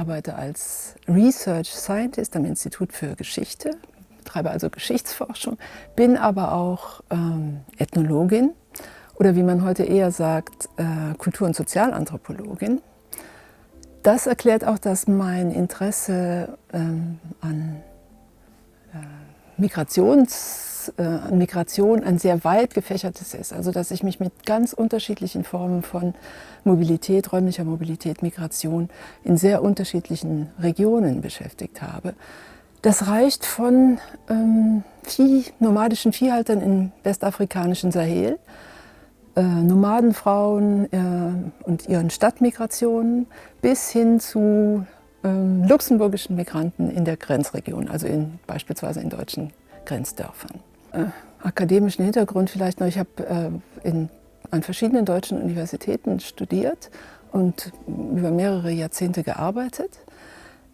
arbeite als Research Scientist am Institut für Geschichte, betreibe also Geschichtsforschung, bin aber auch Ethnologin oder wie man heute eher sagt, Kultur- und Sozialanthropologin. Das erklärt auch, dass mein Interesse an Migration ein sehr weit gefächertes ist. Also dass ich mich mit ganz unterschiedlichen Formen von Mobilität, räumlicher Mobilität, Migration in sehr unterschiedlichen Regionen beschäftigt habe. Das reicht von nomadischen Viehhaltern im westafrikanischen Sahel, Nomadenfrauen und ihren Stadtmigrationen bis hin zu luxemburgischen Migranten in der Grenzregion, also beispielsweise in deutschen Grenzdörfern. Akademischen Hintergrund vielleicht noch, ich habe an verschiedenen deutschen Universitäten studiert und über mehrere Jahrzehnte gearbeitet,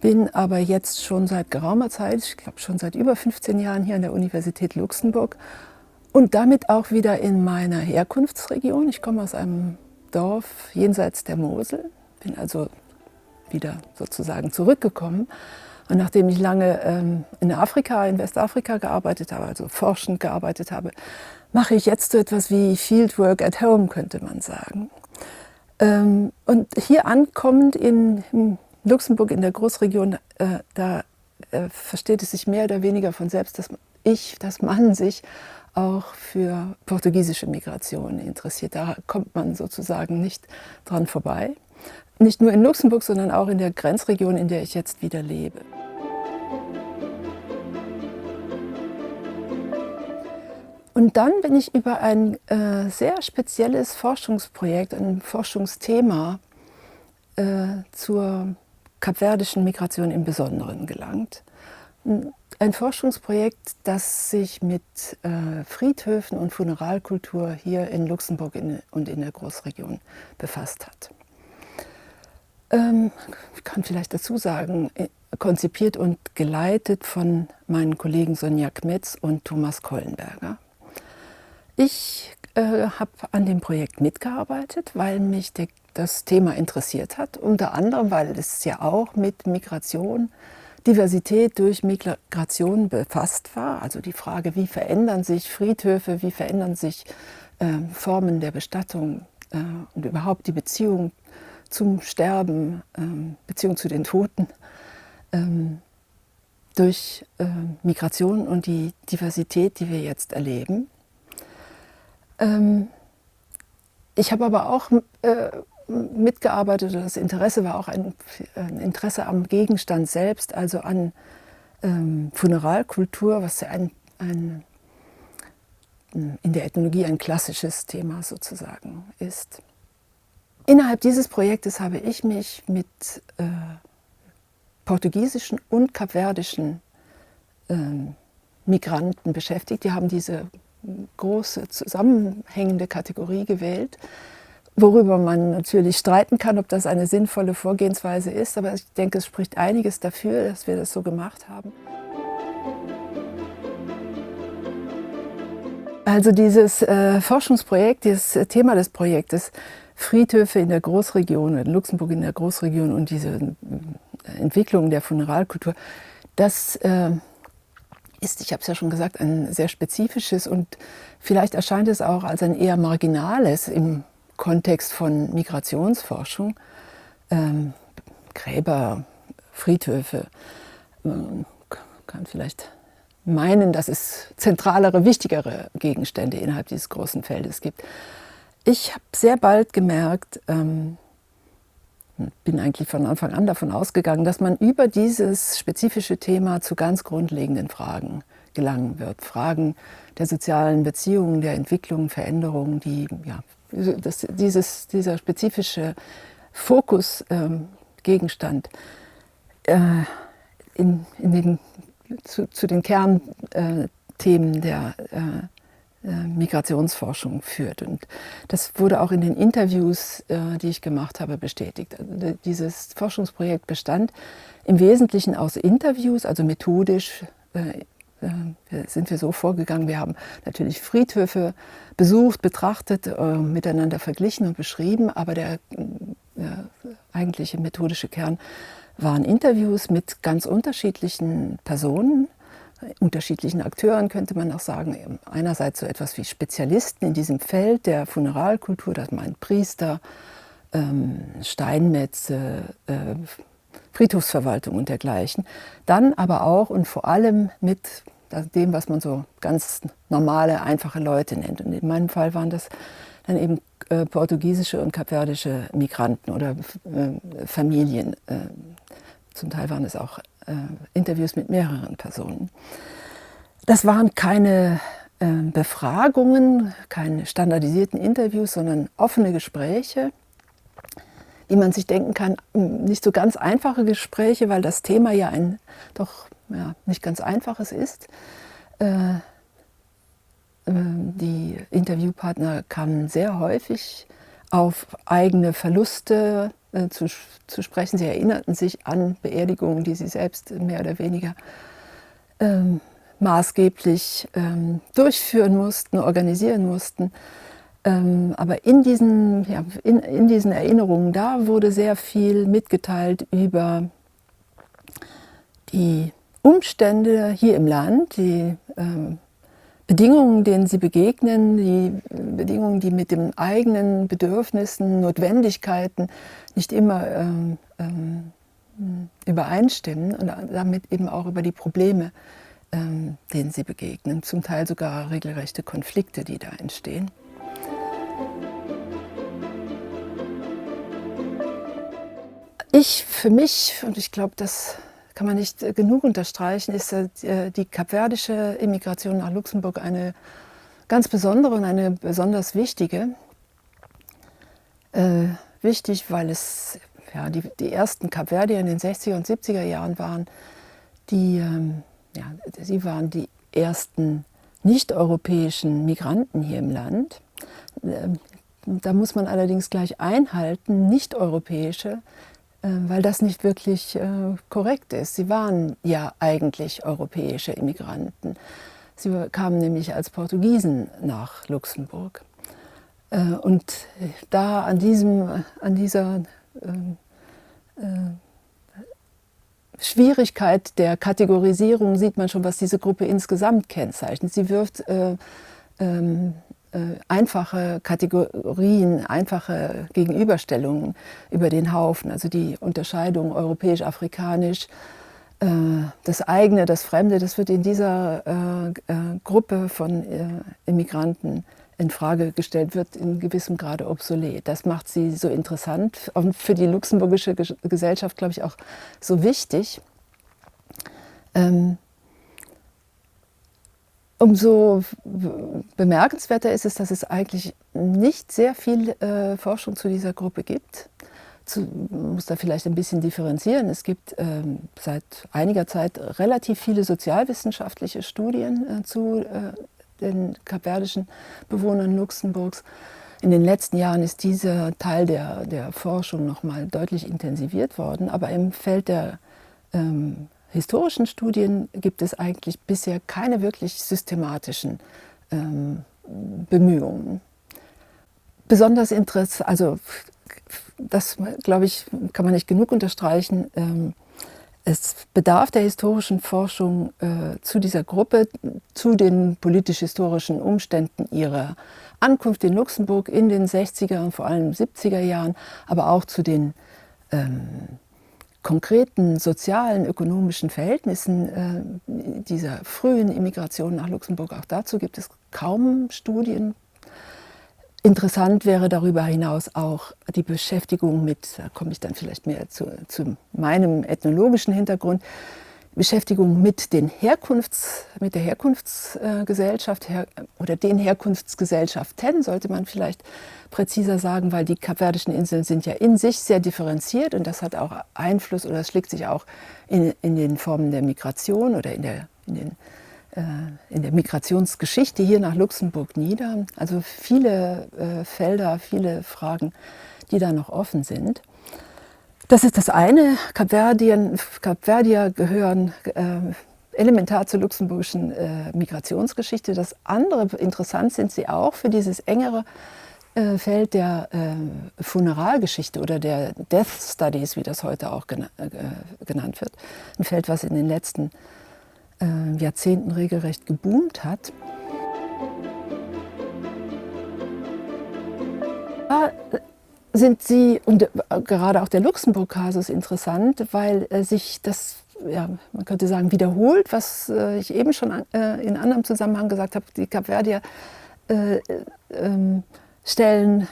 bin aber jetzt schon seit geraumer Zeit, ich glaube schon seit über 15 Jahren hier an der Universität Luxemburg und damit auch wieder in meiner Herkunftsregion. Ich komme aus einem Dorf jenseits der Mosel, bin also wieder sozusagen zurückgekommen. Und nachdem ich lange in Westafrika gearbeitet habe, also forschend gearbeitet habe, mache ich jetzt so etwas wie Fieldwork at Home, könnte man sagen. Und hier ankommend in Luxemburg, in der Großregion, da versteht es sich mehr oder weniger von selbst, dass man sich auch für portugiesische Migration interessiert. Da kommt man sozusagen nicht dran vorbei. Nicht nur in Luxemburg, sondern auch in der Grenzregion, in der ich jetzt wieder lebe. Und dann bin ich über ein sehr spezielles Forschungsprojekt, ein Forschungsthema zur kapverdischen Migration im Besonderen gelangt. Ein Forschungsprojekt, das sich mit Friedhöfen und Funeralkultur hier in Luxemburg und in der Großregion befasst hat. Ich kann vielleicht dazu sagen, konzipiert und geleitet von meinen Kollegen Sonja Kmetz und Thomas Kollenberger. Ich habe an dem Projekt mitgearbeitet, weil mich das Thema interessiert hat, unter anderem, weil es ja auch mit Migration, Diversität durch Migration befasst war. Also die Frage, wie verändern sich Friedhöfe, wie verändern sich Formen der Bestattung und überhaupt die Beziehung zum Sterben, Beziehung zu den Toten, durch Migration und die Diversität, die wir jetzt erleben. Ich habe aber auch mitgearbeitet, das Interesse war auch ein Interesse am Gegenstand selbst, also an Funeralkultur, was ja in der Ethnologie ein klassisches Thema sozusagen ist. Innerhalb dieses Projektes habe ich mich mit portugiesischen und kapverdischen Migranten beschäftigt. Die haben diese große zusammenhängende Kategorie gewählt, worüber man natürlich streiten kann, ob das eine sinnvolle Vorgehensweise ist. Aber ich denke, es spricht einiges dafür, dass wir das so gemacht haben. Also dieses Forschungsprojekt, dieses Thema des Projektes, Friedhöfe in der Großregion, in Luxemburg in der Großregion und diese Entwicklung der Funeralkultur, das ist, ich habe es ja schon gesagt, ein sehr spezifisches und vielleicht erscheint es auch als ein eher marginales im Kontext von Migrationsforschung. Gräber, Friedhöfe, man kann vielleicht meinen, dass es zentralere, wichtigere Gegenstände innerhalb dieses großen Feldes gibt. Ich habe sehr bald gemerkt, bin eigentlich von Anfang an davon ausgegangen, dass man über dieses spezifische Thema zu ganz grundlegenden Fragen gelangen wird. Fragen der sozialen Beziehungen, der Entwicklung, Veränderungen, dieser spezifische Fokusgegenstand zu den Kernthemen der Migrationsforschung führt. Und das wurde auch in den Interviews, die ich gemacht habe, bestätigt. Also dieses Forschungsprojekt bestand im Wesentlichen aus Interviews, also methodisch sind wir so vorgegangen. Wir haben natürlich Friedhöfe besucht, betrachtet, miteinander verglichen und beschrieben, aber der eigentliche methodische Kern waren Interviews mit ganz unterschiedlichen Personen, unterschiedlichen Akteuren, könnte man auch sagen. Einerseits so etwas wie Spezialisten in diesem Feld der Funeralkultur, das meint Priester, Steinmetze, Friedhofsverwaltung und dergleichen. Dann aber auch und vor allem mit dem, was man so ganz normale, einfache Leute nennt. Und in meinem Fall waren das dann eben portugiesische und kapverdische Migranten oder Familien. Zum Teil waren es auch Interviews mit mehreren Personen. Das waren keine Befragungen, keine standardisierten Interviews, sondern offene Gespräche, wie man sich denken kann, nicht so ganz einfache Gespräche, weil das Thema ja ein doch nicht ganz einfaches ist. Die Interviewpartner kamen sehr häufig auf eigene Verluste zu sprechen. Sie erinnerten sich an Beerdigungen, die sie selbst mehr oder weniger maßgeblich durchführen mussten, organisieren mussten. Aber in diesen Erinnerungen, da wurde sehr viel mitgeteilt über die Umstände hier im Land, die Bedingungen, denen sie begegnen, die Bedingungen, die mit den eigenen Bedürfnissen, Notwendigkeiten nicht immer übereinstimmen und damit eben auch über die Probleme, denen sie begegnen, zum Teil sogar regelrechte Konflikte, die da entstehen. Für mich, und ich glaube, das kann man nicht genug unterstreichen, ist die kapverdische Immigration nach Luxemburg eine ganz besondere und eine besonders wichtige. Wichtig, weil es die ersten Kapverdier in den 60er und 70er Jahren waren, sie waren die ersten nicht-europäischen Migranten hier im Land. Da muss man allerdings gleich einhalten, nicht-europäische, weil das nicht wirklich korrekt ist. Sie waren ja eigentlich europäische Immigranten. Sie kamen nämlich als Portugiesen nach Luxemburg. Und da an dieser Schwierigkeit der Kategorisierung sieht man schon, was diese Gruppe insgesamt kennzeichnet. Sie wirft einfache Kategorien, einfache Gegenüberstellungen über den Haufen. Also die Unterscheidung europäisch-afrikanisch, das eigene, das Fremde, das wird in dieser Gruppe von Immigranten in Frage gestellt, wird in gewissem Grade obsolet. Das macht sie so interessant und für die luxemburgische Gesellschaft, glaube ich, auch so wichtig. Umso bemerkenswerter ist es, dass es eigentlich nicht sehr viel Forschung zu dieser Gruppe gibt. Man muss da vielleicht ein bisschen differenzieren. Es gibt seit einiger Zeit relativ viele sozialwissenschaftliche Studien zu den kapverdischen Bewohnern Luxemburgs. In den letzten Jahren ist dieser Teil der Forschung noch mal deutlich intensiviert worden, aber im Feld der historischen Studien gibt es eigentlich bisher keine wirklich systematischen Bemühungen. Besonders interessant, also das, glaube ich, kann man nicht genug unterstreichen. Es bedarf der historischen Forschung zu dieser Gruppe, zu den politisch-historischen Umständen ihrer Ankunft in Luxemburg in den 60er und vor allem 70er Jahren, aber auch zu den konkreten sozialen, ökonomischen Verhältnissen dieser frühen Immigration nach Luxemburg. Auch dazu gibt es kaum Studien. Interessant wäre darüber hinaus auch die Beschäftigung mit, da komme ich dann vielleicht mehr zu meinem ethnologischen Hintergrund, Beschäftigung mit der Herkunftsgesellschaft oder den Herkunftsgesellschaften, sollte man vielleicht präziser sagen, weil die kapverdischen Inseln sind ja in sich sehr differenziert und das hat auch Einfluss oder das schlägt sich auch in den Formen der Migration oder in der Migrationsgeschichte hier nach Luxemburg nieder. Also viele Felder, viele Fragen, die da noch offen sind. Das ist das eine. Kapverdier gehören elementar zur luxemburgischen Migrationsgeschichte. Das andere, interessant sind sie auch für dieses engere Feld der Funeralgeschichte oder der Death Studies, wie das heute auch genannt wird, ein Feld, was in den letzten Jahrzehnten regelrecht geboomt hat. Da sind sie, und gerade auch der Luxemburg-Kasus interessant, weil sich das, ja, man könnte sagen, wiederholt, was ich eben schon in anderem Zusammenhang gesagt habe. Die Kapverdier stellen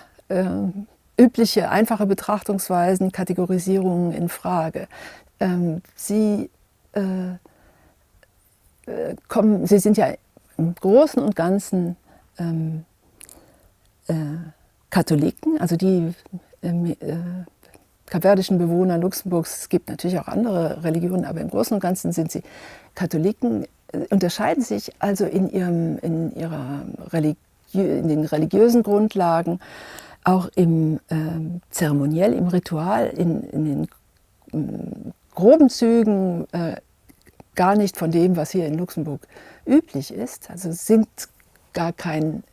übliche, einfache Betrachtungsweisen, Kategorisierungen in Frage. Sie sind ja im Großen und Ganzen Katholiken, also die kapverdischen Bewohner Luxemburgs. Es gibt natürlich auch andere Religionen, aber im Großen und Ganzen sind sie Katholiken, unterscheiden sich also in den religiösen Grundlagen, auch im zeremoniell, im Ritual, in den groben Zügen gar nicht von dem, was hier in Luxemburg üblich ist. Also sind gar kein,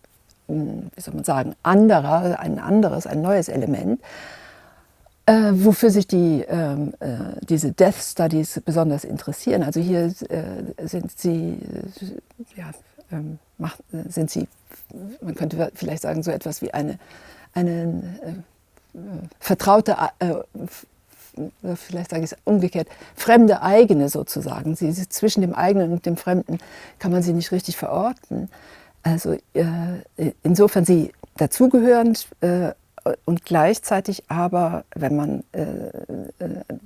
wie soll man sagen, ein neues Element, wofür sich diese Death Studies besonders interessieren. Also hier sind sie, man könnte vielleicht sagen, so etwas wie eine vertraute, vielleicht sage ich es umgekehrt, fremde eigene sozusagen. Zwischen dem eigenen und dem Fremden kann man sie nicht richtig verorten. Also insofern sie dazugehören und gleichzeitig aber, wenn man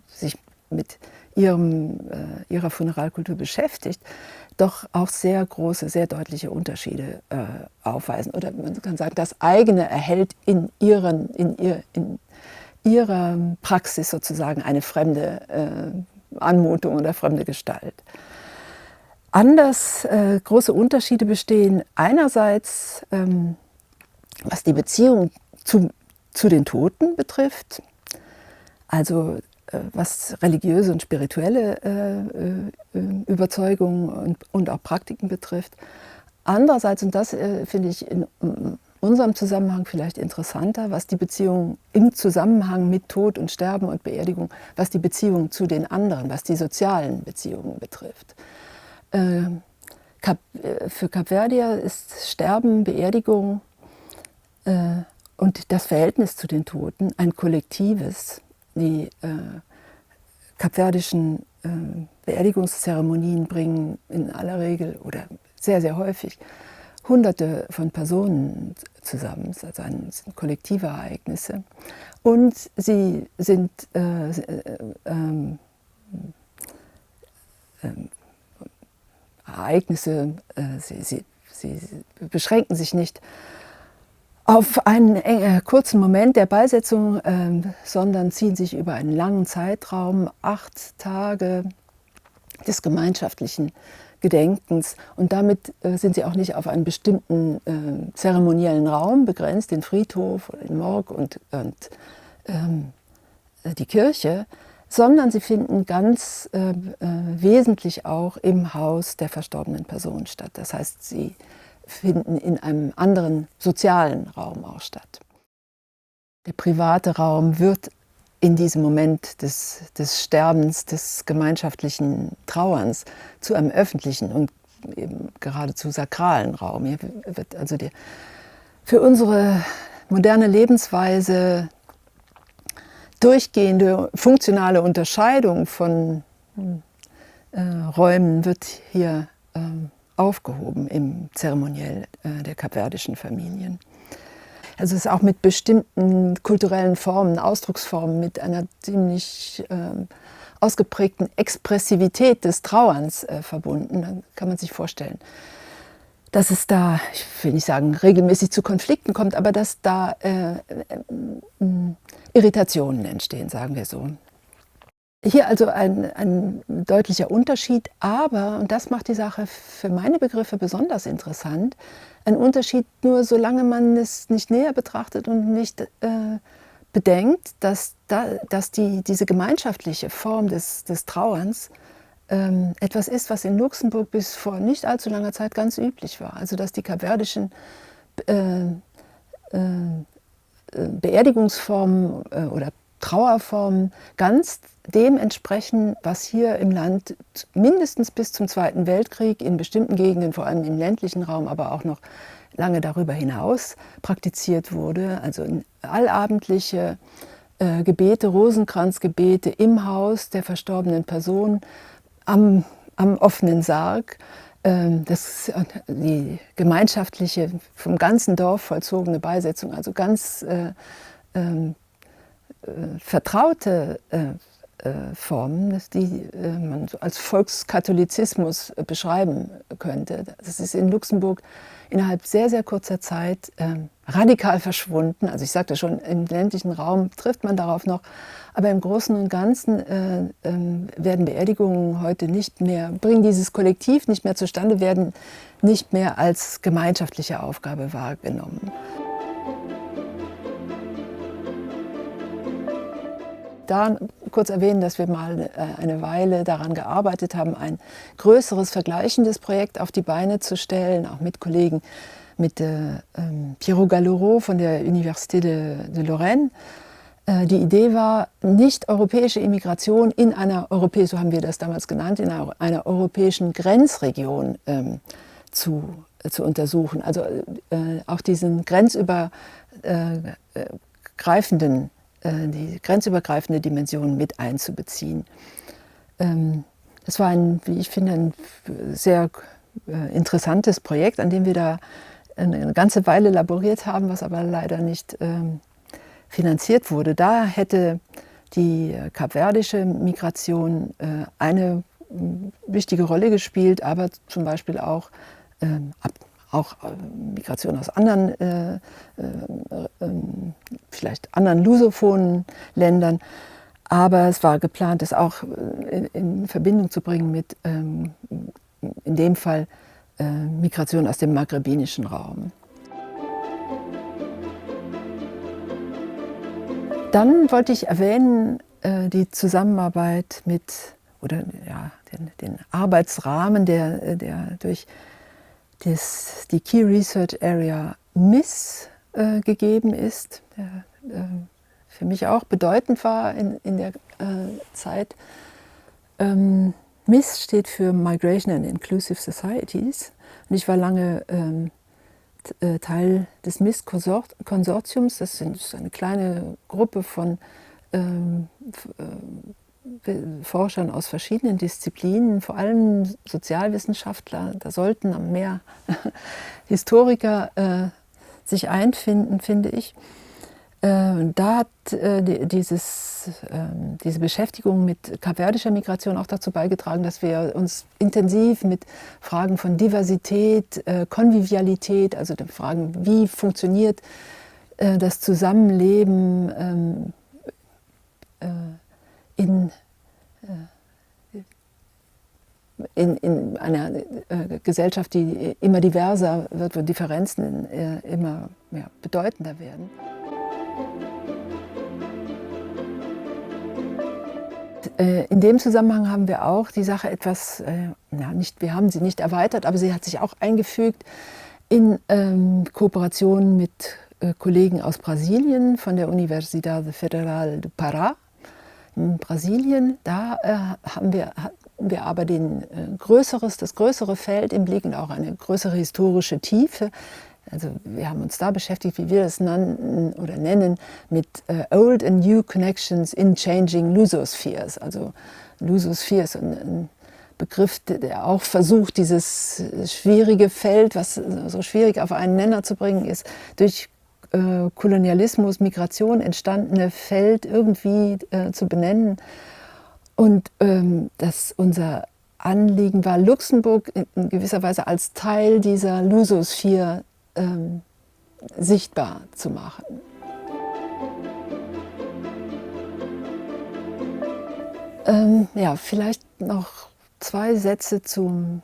sich mit ihrer Funeralkultur beschäftigt, doch auch sehr große, sehr deutliche Unterschiede aufweisen. Oder man kann sagen, das eigene erhält in ihrer Praxis sozusagen eine fremde Anmutung oder fremde Gestalt. Große Unterschiede bestehen einerseits, was die Beziehung zu den Toten betrifft, also was religiöse und spirituelle Überzeugungen und auch Praktiken betrifft. Andererseits, und das finde ich in unserem Zusammenhang vielleicht interessanter, was die Beziehung im Zusammenhang mit Tod und Sterben und Beerdigung, was die Beziehung zu den anderen, was die sozialen Beziehungen betrifft. Für Kapverdier ist Sterben, Beerdigung und das Verhältnis zu den Toten ein kollektives. Die kapverdischen Beerdigungszeremonien bringen in aller Regel oder sehr, sehr häufig Hunderte von Personen zusammen. Es sind kollektive Ereignisse. Und sie sind Ereignisse, sie beschränken sich nicht auf einen kurzen Moment der Beisetzung, sondern ziehen sich über einen langen Zeitraum, 8 Tage des gemeinschaftlichen Gedenkens. Und damit sind sie auch nicht auf einen bestimmten zeremoniellen Raum begrenzt, den Friedhof oder den Morg und die Kirche, sondern sie finden ganz wesentlich auch im Haus der verstorbenen Person statt. Das heißt, sie finden in einem anderen sozialen Raum auch statt. Der private Raum wird in diesem Moment des Sterbens, des gemeinschaftlichen Trauerns zu einem öffentlichen und eben geradezu sakralen Raum. Hier wird also für unsere moderne Lebensweise durchgehende funktionale Unterscheidung von Räumen wird hier aufgehoben im Zeremoniell der kapverdischen Familien. Also es ist auch mit bestimmten kulturellen Formen, Ausdrucksformen, mit einer ziemlich ausgeprägten Expressivität des Trauerns verbunden. Dann kann man sich vorstellen, dass es da, ich will nicht sagen regelmäßig zu Konflikten kommt, aber dass da Irritationen entstehen, sagen wir so. Hier also ein deutlicher Unterschied, aber, und das macht die Sache für meine Begriffe besonders interessant, ein Unterschied nur, solange man es nicht näher betrachtet und nicht bedenkt, dass diese gemeinschaftliche Form des Trauerns etwas ist, was in Luxemburg bis vor nicht allzu langer Zeit ganz üblich war. Also dass die kapverdischen Beerdigungsformen oder Trauerformen ganz dem entsprechen, was hier im Land mindestens bis zum Zweiten Weltkrieg in bestimmten Gegenden, vor allem im ländlichen Raum, aber auch noch lange darüber hinaus praktiziert wurde. Also allabendliche Gebete, Rosenkranzgebete im Haus der verstorbenen Person, am offenen Sarg. Die gemeinschaftliche, vom ganzen Dorf vollzogene Beisetzung, also ganz vertraute Formen, die man so als Volkskatholizismus beschreiben könnte. Das ist in Luxemburg innerhalb sehr, sehr kurzer Zeit radikal verschwunden. Also ich sagte schon, im ländlichen Raum trifft man darauf noch, aber im Großen und Ganzen werden Beerdigungen heute nicht mehr, bringen dieses Kollektiv nicht mehr zustande, werden nicht mehr als gemeinschaftliche Aufgabe wahrgenommen. Da kurz erwähnen, dass wir mal eine Weile daran gearbeitet haben, ein größeres vergleichendes Projekt auf die Beine zu stellen, auch mit Kollegen, mit Pierrot Gallereau von der Université de Lorraine. Die Idee war, nicht europäische Immigration in einer so haben wir das damals genannt, in einer europäischen Grenzregion zu untersuchen. Also auch diesen die grenzübergreifende Dimension mit einzubeziehen. Das war wie ich finde, ein sehr interessantes Projekt, an dem wir da eine ganze Weile laboriert haben, was aber leider nicht finanziert wurde. Da hätte die kapverdische Migration eine wichtige Rolle gespielt, aber zum Beispiel auch Migration aus anderen, vielleicht anderen lusophonen Ländern. Aber es war geplant, das auch in Verbindung zu bringen mit, in dem Fall, Migration aus dem maghrebinischen Raum. Dann wollte ich erwähnen, die Zusammenarbeit oder den Arbeitsrahmen, der durch die Key Research Area MISS gegeben ist, der für mich auch bedeutend war in der Zeit. MISS steht für Migration and Inclusive Societies und ich war lange Teil des MISS-Konsortiums. Das ist eine kleine Gruppe von Forschern aus verschiedenen Disziplinen, vor allem Sozialwissenschaftler. Da sollten mehr Historiker sich einfinden, finde ich. Da hat diese Beschäftigung mit kapverdischer Migration auch dazu beigetragen, dass wir uns intensiv mit Fragen von Diversität, Konvivialität, also den Fragen, wie funktioniert das Zusammenleben in einer Gesellschaft, die immer diverser wird, wo Differenzen immer bedeutender werden. In dem Zusammenhang haben wir auch die Sache etwas, wir haben sie nicht erweitert, aber sie hat sich auch eingefügt in Kooperation mit Kollegen aus Brasilien von der Universidade Federal do Pará in Brasilien. Da haben wir aber das größere Feld im Blick und auch eine größere historische Tiefe. Also wir haben uns da beschäftigt, wie wir das nennen, mit Old and New Connections in Changing Lusospheres. Also Lusosphere ist ein Begriff, der auch versucht, dieses schwierige Feld, was so schwierig auf einen Nenner zu bringen ist, durch Kolonialismus, Migration entstandene Feld irgendwie zu benennen. Und dass unser Anliegen war, Luxemburg in gewisser Weise als Teil dieser Lusosphere sichtbar zu machen. Vielleicht noch 2 Sätze zum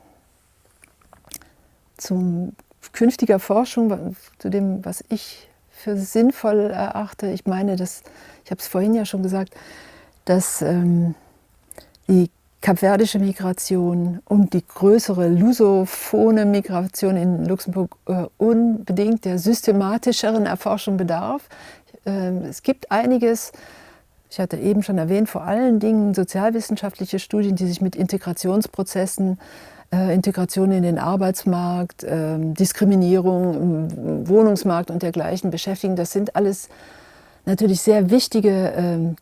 künftiger Forschung, zu dem, was ich für sinnvoll erachte. Ich meine, ich habe es vorhin ja schon gesagt, dass die kapverdische Migration und die größere lusophone Migration in Luxemburg unbedingt der systematischeren Erforschung bedarf. Es gibt einiges, ich hatte eben schon erwähnt, vor allen Dingen sozialwissenschaftliche Studien, die sich mit Integrationsprozessen, Integration in den Arbeitsmarkt, Diskriminierung im Wohnungsmarkt und dergleichen beschäftigen. Das sind alles natürlich sehr wichtige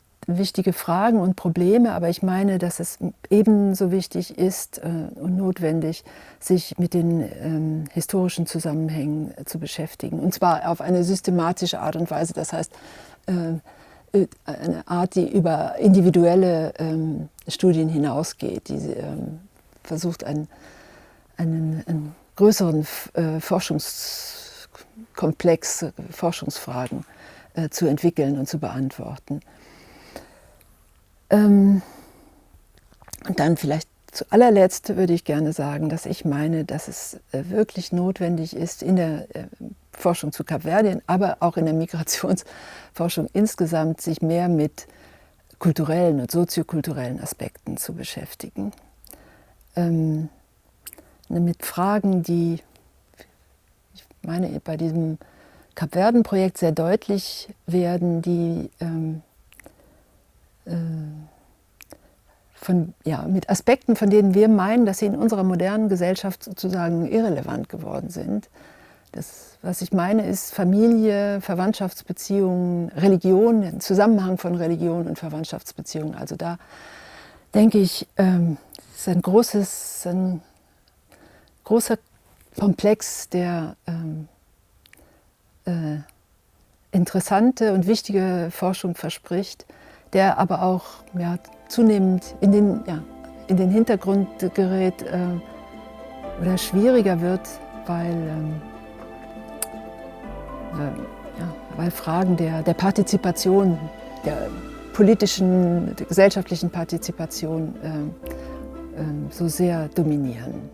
Fragen und Probleme, aber ich meine, dass es ebenso wichtig ist und notwendig, sich mit den historischen Zusammenhängen zu beschäftigen. Und zwar auf eine systematische Art und Weise, das heißt eine Art, die über individuelle Studien hinausgeht, die versucht, einen größeren Forschungskomplex, Forschungsfragen zu entwickeln und zu beantworten. Und dann vielleicht zu allerletzt würde ich gerne sagen, dass ich meine, dass es wirklich notwendig ist, in der Forschung zu Kapverdien, aber auch in der Migrationsforschung insgesamt, sich mehr mit kulturellen und soziokulturellen Aspekten zu beschäftigen. Mit Fragen, die, ich meine, bei diesem Kapverden-Projekt sehr deutlich werden, die mit Aspekten, von denen wir meinen, dass sie in unserer modernen Gesellschaft sozusagen irrelevant geworden sind. Das, was ich meine, ist Familie, Verwandtschaftsbeziehungen, Religion, den Zusammenhang von Religion und Verwandtschaftsbeziehungen. Also da denke ich, ist ein großer Komplex, der interessante und wichtige Forschung verspricht, der aber auch zunehmend in den Hintergrund gerät oder schwieriger wird, weil Fragen der Partizipation, der politischen, der gesellschaftlichen Partizipation so sehr dominieren.